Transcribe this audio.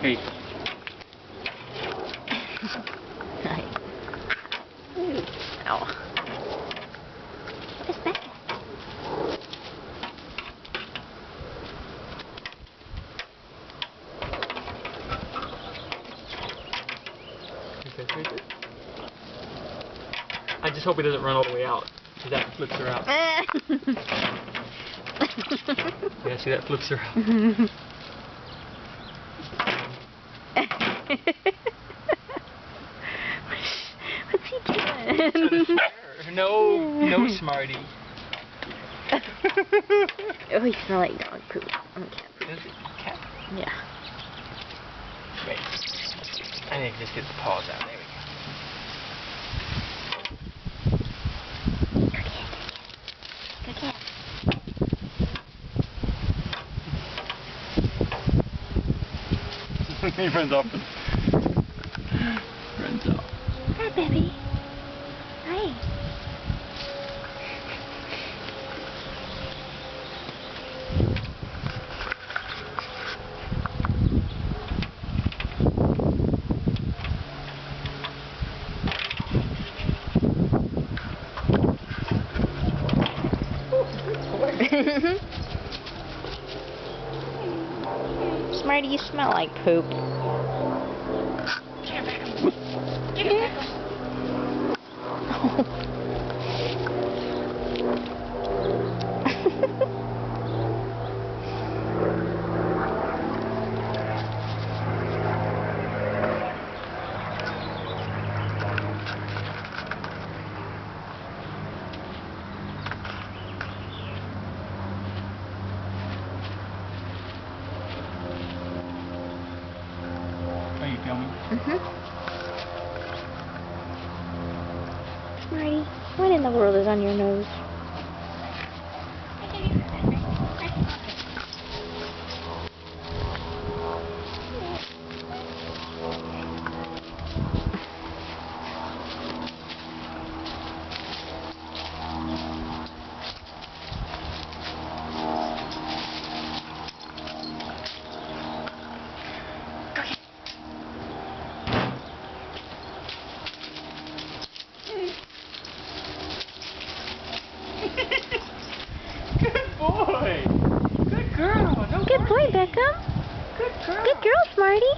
Hey. Nice. Ow. What is that? Okay, right. I just hope he doesn't run all the way out, because that flips her out. Yeah, see, that flips her out. What's he doing? No, Smarty. Oh, he smells like dog poop. I'm cat poop. Is it cat? Yeah. Wait. I need to just get the paws out. There we go. Good cat. He runs off. Runs off. Hi, baby. Hi. Smarty, you smell like poop. Get it back up. Get it back up. Are you filming? Smarty, what in the world is on your nose? Good boy. Good girl. No Good boy, barking. Beckham. Good girl. Good girl, Smarty.